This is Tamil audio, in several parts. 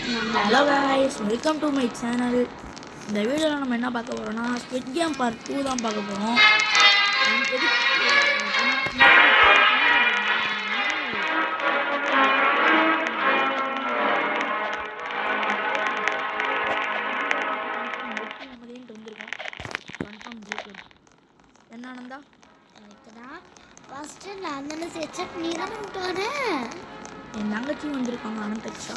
Hello guys, welcome to my channel. இந்த வீடியோவில் நம்ம என்ன பார்க்க போகிறோம்னா ஸ்குவிட் கேம் பார்ட் 2 தான் பார்க்க போகிறோம். என்ன ஆனந்தா? ஃபர்ஸ்ட் நான் தானே செட் நீ தானே விட்டான. என் தங்கச்சியும் வந்திருக்காங்க, அனந்தக்ஷா.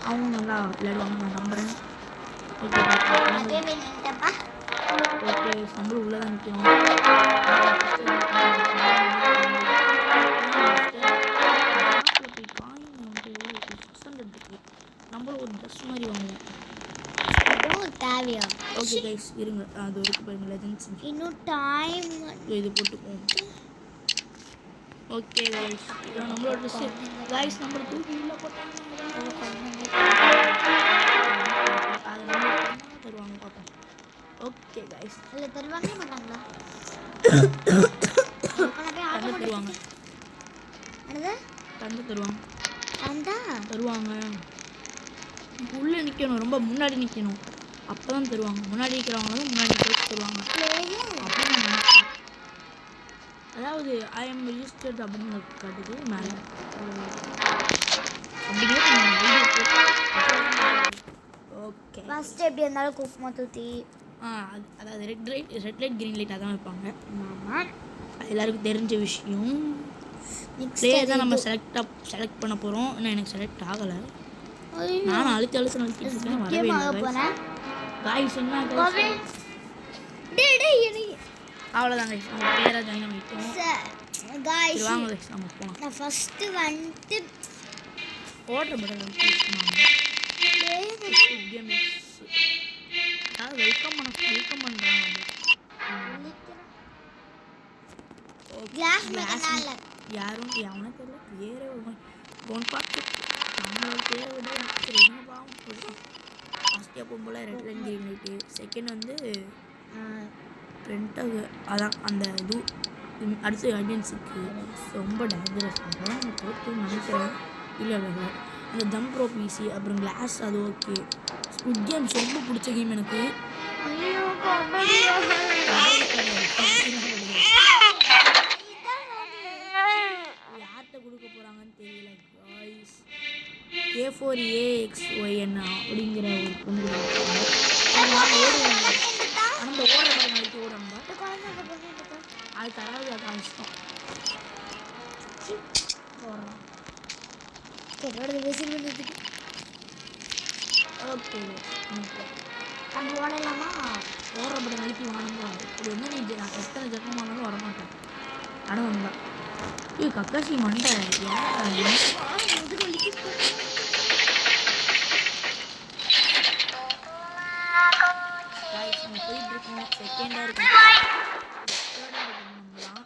அவங்க நல்லா விளையாடுவாங்க, நான் நம்புகிறேன். ஓகே ஓகே, நம்மளும் உள்ளே தான் நிற்கிறோம். நம்மளும் ஒரு ட்ரெஸ் மாதிரி வாங்குவோம். தேவையா? ஓகே கைஸ், இருங்க, அது வரைக்கும் பாருங்க. லெஜெண்ட்ஸ் இன்னும் டைம் இது போட்டுக்குவோம். ஓகே கைஸ், நம்மளோட ட்ரெஸ் கைஸ் நம்மள தூக்கி உள்ள போட்டாங்க. தருவாங்க பார்ப்போம். ஓகே கைஸ், இல்ல தருவாங்க மாட்டாங்களா? தந்து தருவாங்க. என்னது? தந்து தருவாங்க. தந்தா தருவாங்க. உள்ளே நிற்கணும், ரொம்ப முன்னாடி நிற்கணும், அப்போ தான் தருவாங்க. முன்னாடி நிற்கிறவங்களும் முன்னாடி போய் தருவாங்க. அப்படி நான் நினைக்கிறேன். அதாவது ஐ எம் ரிஜிஸ்டர்ட் அப்படின்னு காட்டுது மேலே. ஓகே, ஃபர்ஸ்ட் எப்படி இருந்தாலும் குக்குமா தூத்தி அதாவது ரெட் லைட் க்ரீன் லைட் அதான் வைப்பாங்க. ஆமாம், எல்லாருக்கும் தெரிஞ்ச விஷயம். ப்ளே தான் நம்ம செலக்ட் பண்ண போகிறோம். இன்னும் எனக்கு செலக்ட் ஆகலை. நானும் அழுத்திட்டு இருக்கேன், வரவே இல்லை. காய்ஸ் என்ன அவ்வளோதாங்க, நம்ம பேராக ஜாயின் பண்ணிட்டோம். गाइस வாங்க கைஸ், நம்ம போகலாம். நான் ஃபர்ஸ்ட் வந்து ஓடுற பட்டன் யூஸ் பண்ணுவாங்க. வெல்கம் பண்ணுறாங்க. கிளாஸ் மேல யாரும் எவனே தெரியல, பேரே ஒன் பார்த்து நம்மளோட பேரை விட எனக்கு பாவம் போடுறோம். ஃபஸ்ட்டு எப்போ போல் red light green light, second வந்து ஃப்ரெண்ட்டாக அதான் அந்த இது. அடுத்து ஆடியன்ஸுக்கு ரொம்ப டேஞ்சரஸ் ஆகும், தோற்றுன்னு நினைக்கிறேன். இல்லை அந்த தம் ப்ரோ பிசி, அப்புறம் கிளாஸ், அது ஓகே. ஸ்குவிட் கேம்ஸ் ரொம்ப பிடிச்ச கேம் எனக்கு. யார்கிட்ட கொடுக்க போகிறாங்கன்னு தெரியல காய்ஸ். K4AXYN அப்படிங்கிற ஒரு பொண்ணு அந்த ஓடுற படம் நடித்து ஓடணும். அது தராது, அது இஷ்டம். ஓகே, நம்ம ஓடலாமா? ஓடுற படம் நடித்து வாங்க. இது வந்து நீ எத்தனை ஜென்மமானாலும் வரமாட்டேன். ஆனால் வந்தா இது கக்காசி மண்டை போயிட்டு இருக்கோம். செகண்டாக இருக்கும், தேர்டாக இருக்கும். நம்மளாம்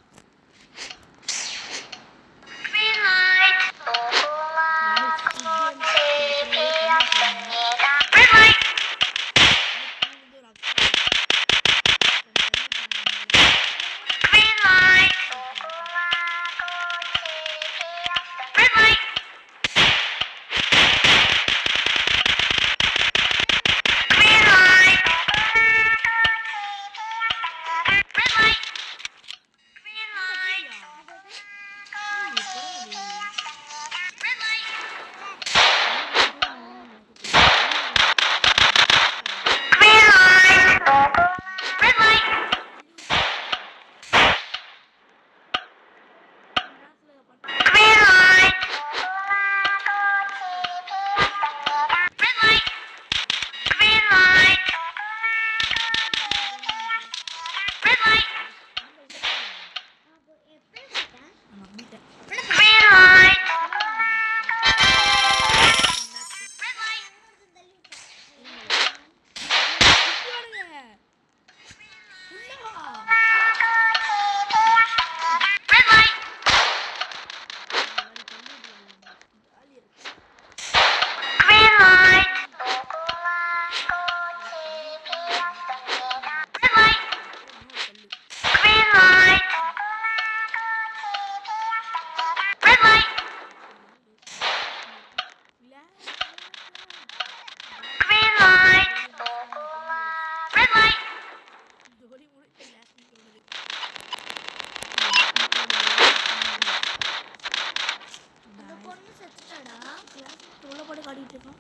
ஆடிட்டு இருக்கான்.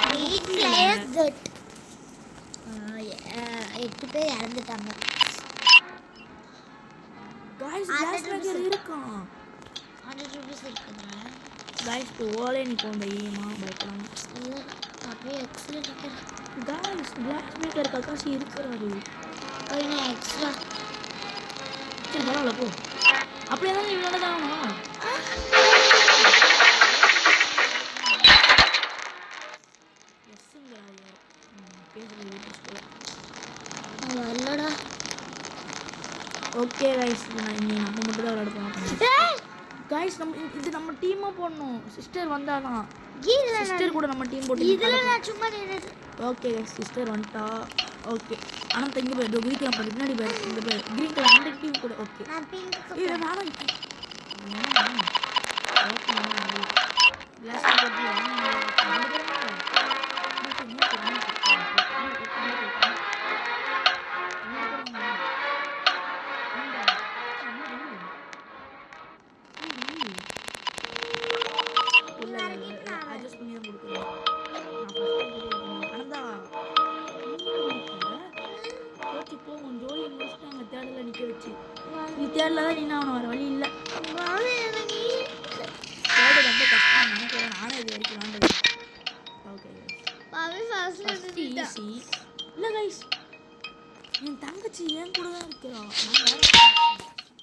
8 players dead. 8 பேர் இறந்துட்டாங்க. गाइस கிளாஸ் மேக்கர் இருக்கான். 100 rupees இருக்குங்க. गाइस ஓலே நிக்கும் தைரியமா பயப்படாம. இல்ல அப்படியே எக்ஸ்ல நிக்கிறேன். गाइस கிளாஸ் மேக்கர் கக்காஷி இருக்காரு. ஓய்னா எக்ஸ்ட்ரா. சரி பரவாயில்ல போ. அப்படியே தான் இவனால தான் ஆகணும். வரலடா. ஓகே गाइस நான் இனி நம்ம மட்டும் தான் விளையாட போறோம். गाइस இது நம்ம டீமா போடணும். சிஸ்டர் வந்தாதான். சிஸ்டர் கூட நம்ம டீம் போட்டு இதுல நான் சும்மா நின்னு. ஓகே गाइस சிஸ்டர் வந்துட்டா. ஓகே அனந்த இங்க போய் குதிக்கலாம் பாரு பின்னாடி பாரு இந்த பாரு கிரீன் கலர் அந்த டீம் கூட ஓகே. நான் பிங்க் இது வேணாம். ஓகே கிளாஸ் போட்டு என் தங்கச்சி ஏன் கூட தான் இருக்கிறா.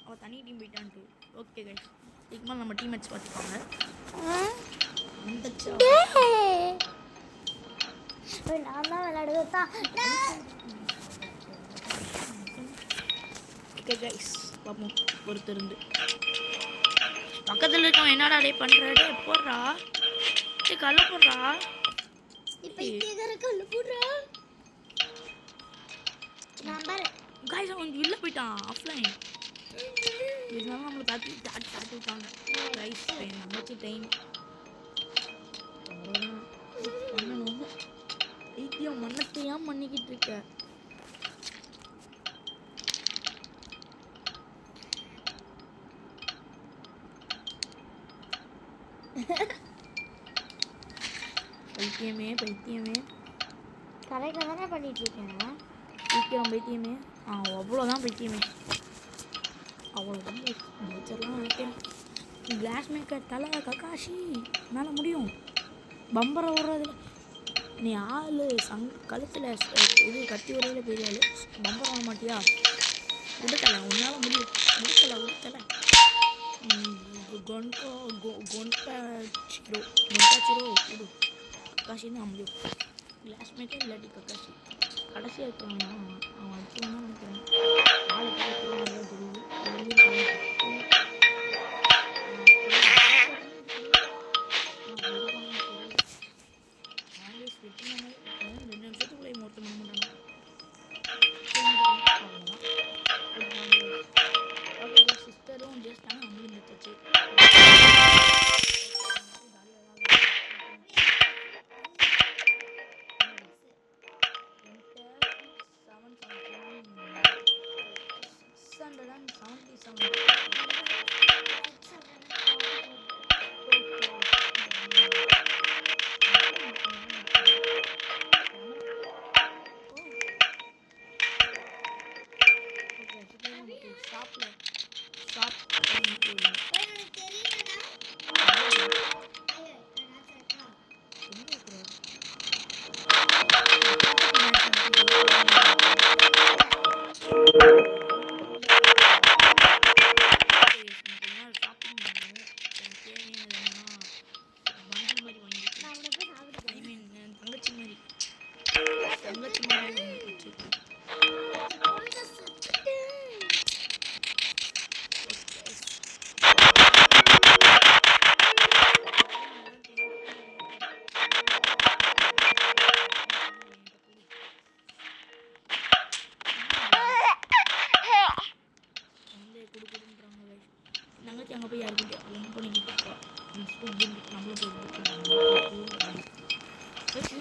அவ தனி டீம் போயிட்டான்ட்டு. ஓகே गाइस இதுக்கு மேலே நம்ம டீம் மேட்ச் பார்த்துப்பாங்க. நான் தான் விளையாடுறதா. ஓகே गाइस பாப்போம் பொறுத்து இருந்து. பக்கத்துல இருக்கவன் என்னடா டே பண்றாடே போடுறா. டேய் கல்ல போடுறா. இப்போ இங்க கல்ல போடுறா. நம்பர் गाइस அவன் உள்ள போய்ட்டான் ஆஃப்லைன். இதனால நம்மள தாட்டி விட்டாங்க. गाइस நமக்கு டைம் பண்ணணும். ஐடிஎம் மண்ணத்தையா பண்ணிக்கிட்டு இருக்க. பைத்தியமே கரெக்டாக தானே பண்ணிட்டு இருக்கேன். சீக்கிரம் பைத்தியமே. அவ்வளோதான் பைத்தியமே. அவ்வளோதான் நேச்சர்லாம் நினைக்கிறேன். கிளாஸ் மேக்கர் தலை கக்காஷி என்னால் முடியும். பம்பரை ஓடுறதுல நீ ஆள் கழுத்தில் இது கட்டி வரையில் பெரிய ஆள் பம்பரை ஓட மாட்டியா? உடுத்தலை உன்னால் முடியும். உடுத்தலை கொண்டாச்சிரோ விடு கக்காஷின்னு நான் முடியும். கிளாஸ் மேக்கர் இல்லாட்டி கக்காஷி கடைசியாக இருக்கிறான். அவன் அடிச்சுவான்னு நினைக்கிறேன். ஆளை தெரியுது.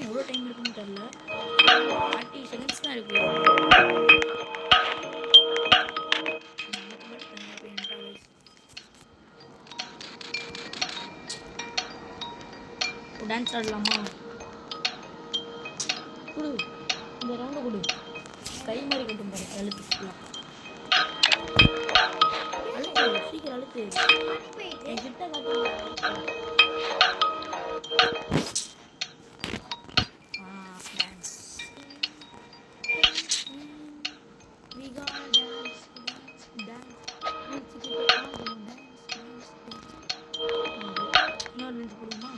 எவ்வளோ டைம் இருக்குன்னு தெரியல. 30 செகண்ட்ஸ் தான் இருக்கு. டான்ஸ் ஆடலாமா? கொடு, இந்த ரவுண்டு கொடு. கை மாதிரி கட்டும் பாரு, அழுத்து ஃபுல்லாக. அழுத்து, சீக்கிரம் அழுத்து. என் கிட்ட காட்டு. Dance. We gonna dance, dance, dance. இன்னொரு நிமிஷம் போடுமா?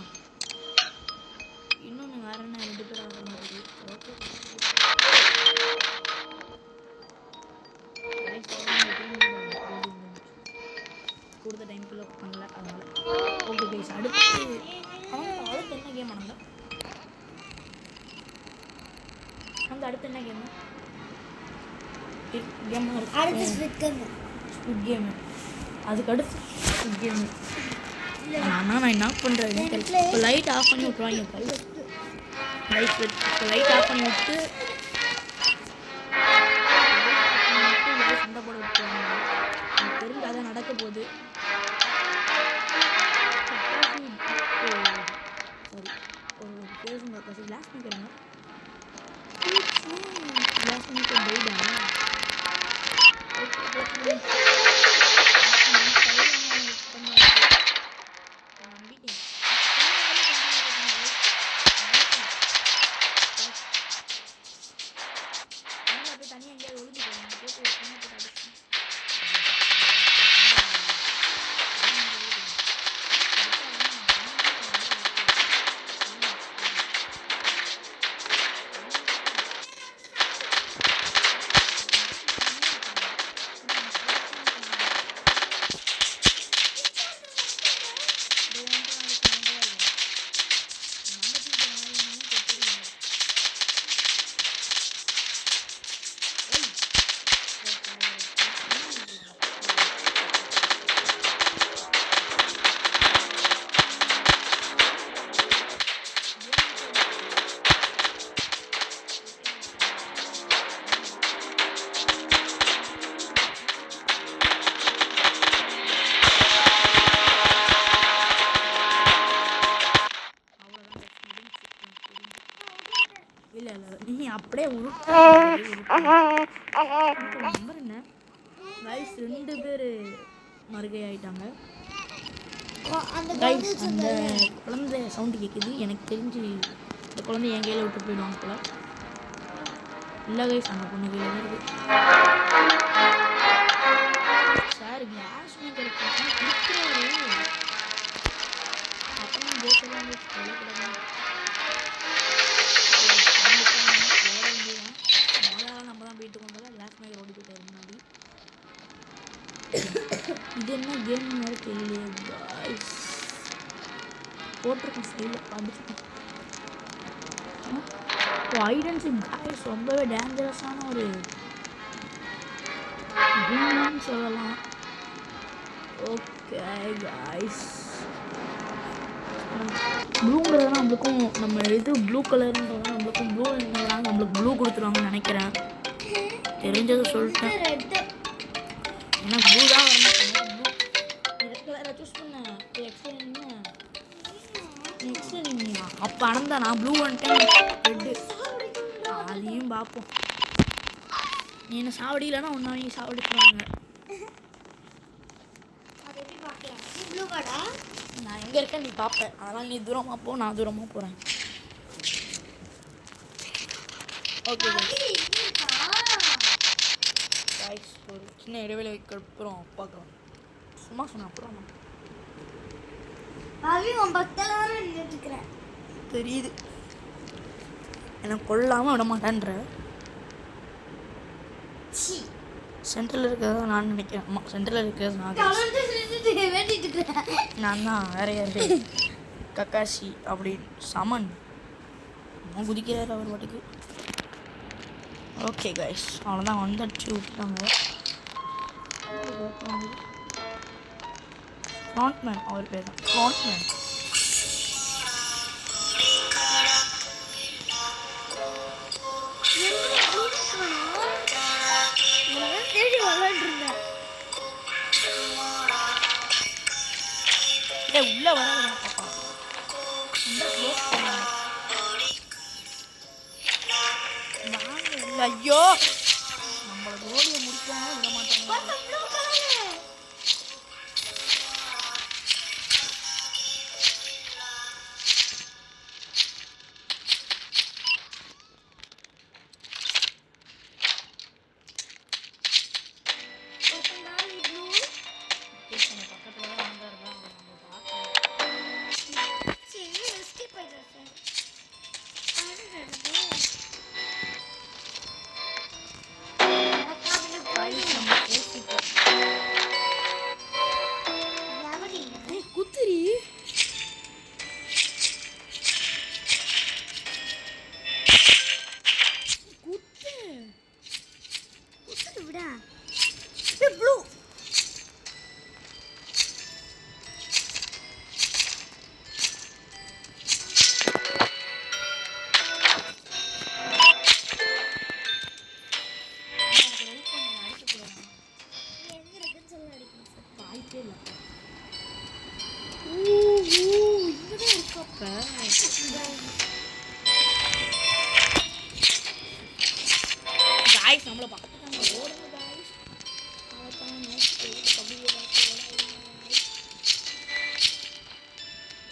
இன்னொன்று வேற என்ன 2 பேர் ஆடுற மாதிரி. ஓகே, கொடுத்த டைம்குள்ளே பண்ணல, அதனால ஓகே கைஸ். அடுத்து அடுத்து என்ன கேம் ஆனங்க? அந்த அடுத்து என்ன கேம்? அடுத்து ஸ்குவிட் கேம். அதுக்கு அடுத்து ஸ்குவிட் கேம். ஆனால் நான் என்ன பண்ணுறேன், இப்போ லைட் ஆஃப் பண்ணி விட்ருவாங்க. லைட் ஆஃப் பண்ணி விட்டு சண்டை போட விட்டுருவாங்க. எனக்கு தெரிஞ்சு அதான் நடக்க போகுது. சாரி, ஒரு பேசுங்க கசி. கிளாஸ் பண்ணிக்கிறேங்க. கிளாஸ் பண்ணிக்க பைடா. இல்லை இல்லை, நீ அப்படியே நம்பர் என்ன கைஸ்? 2 பேர் மறுகை ஆகிட்டாங்க கைஸ். அந்த குழந்தை சவுண்டு கேட்குது. எனக்கு தெரிஞ்சு இந்த குழந்தை என் கையில் விட்டு போயிடுவாங்க போல. இல்லை கைஸ், அந்த பொண்ணு கையில் தான் இருக்குது. சார் கிளாஸ் கொடுக்குறாரு. அப்புறம் கேட்கலாம் சொல்லக்கூடாது. நம்ம தான் போயிட்டு கொண்டு கிளாஸ் மேக்கர் ஓடி போயிட்டாரு முன்னாடி. இது என்ன கேம் மாதிரி தெரியலையே காய்ஸ். போட்டிருக்கோம் சைடில் பார்த்துருக்கோம். ஐடன்சி காய்ஸ் ரொம்பவே டேஞ்சரஸான ஒரு கேம்னு சொல்லலாம். ஓகே காய்ஸ், ப்ளூங்கிறதுனா நம்மளுக்கும் நம்ம இது ப்ளூ கலர்ன்றதுனா நம்மளுக்கும் ப்ளூ இருந்தாலும் நம்மளுக்கு ப்ளூ கொடுத்துருவாங்கன்னு நினைக்கிறேன். தெரிஞ்சதை சொல்லிட்டேன். எனக்கு ப்ளூ தான் வரணும். ப்ளூ ரெட் கலரை சூஸ் பண்ணேன். எக்ஸ்ட்ரா அப்போ அனந்தா நான் ப்ளூ வந்துட்டேன். ரெட்டு அதையும் பார்ப்போம். நீ என்ன சாவடியிலன்னா ஒன்றா நீ சாவடிச்சுருவாங்க. நான் எங்கே இருக்கேன் நீ பார்ப்பேன். அதனால் நீ தூரமாக போ, நான் தூரமாக போகிறேன். ஓகே கைஸ், ஒரு சின்ன இடைவேளை வைக்கிறோம். பார்க்கலாம். சும்மா சொன்ன அப்புறம் தெரியுது. எனக்கு கொள்ளாமல் விட மாட்டேன்ற சென்ட்ரல் இருக்கிறதா நான் நினைக்கிறேன். ஆமாம், சென்ட்ரல் இருக்கிறது நான் தான். வேற யாரு கக்காசி அப்படின்னு சமன் அவன் குதிக்கிறார் அவர் பாட்டுக்கு. ஓகே கைஸ், அவ்வளோதான் வந்துடுச்சு விட்டாங்க. ஃப்ராண்ட்மேன் அவர் பேர் தான், ஃப்ராண்ட்மேன். உள்ள வர பாப்பா ஐயோ நம்மள கோலியை முடிக்காம விட மாட்டாங்க. குத்திரி குத்து விடா ப்ளூ எங்க இருக்குன்னு சொல்ல அடிக்கணும் சார். வாய்ப்பே இல்லை. இங்கதான் இருக்கப்ப காய்ஸ் நம்மள பார்த்துட்டாங்க. ஓடுங்க காய்ஸ். அவ்வளோதான் மேட்ச் கபடி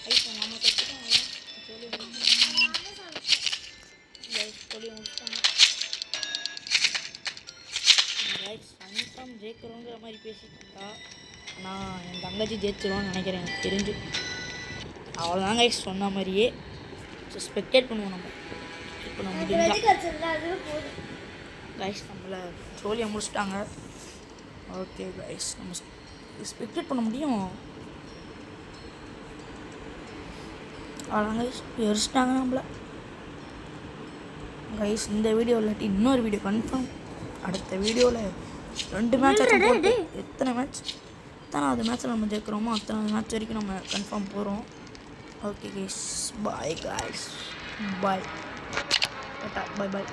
ஐஸ் நம்ம கற்றுட்டாங்க. சொல்லி சொல்லி முடிச்சிட்டாங்க. கைஸ் கன்ஃபார்ம் ஜெயிக்கிறோங்கிற மாதிரி பேசிட்டு இருந்தா நான் என் தங்கச்சி ஜெயிச்சிருவான்னு நினைக்கிறேன். எனக்கு தெரிஞ்சு அவ்வளோதான் கைஸ் சொன்ன மாதிரியே ஸ்பெக்டேட் பண்ணுவோம். நம்ம இப்போ நம்ம கைஸ் நம்மளை ட்ரோலியை முடிச்சிட்டாங்க. ஓகே கைஸ் நம்ம ஸ்பெக்டேட் பண்ண முடியும். அவ்வளோதான் கைஸ் எரிச்சிட்டாங்க நம்மளை. கைஸ் இந்த வீடியோ இல்லாட்டி இன்னொரு வீடியோ கன்ஃபார்ம் அடுத்த வீடியோவில் 2 மேட்ச் போட்டு எத்தனை மேட்ச் எத்தனாவது மேட்ச்சில் நம்ம ஜெயிக்கிறோமோ அத்தனை மேட்ச் வரைக்கும் நம்ம கன்ஃபார்ம் போகிறோம். Okay guys bye guys bye bye பாய்.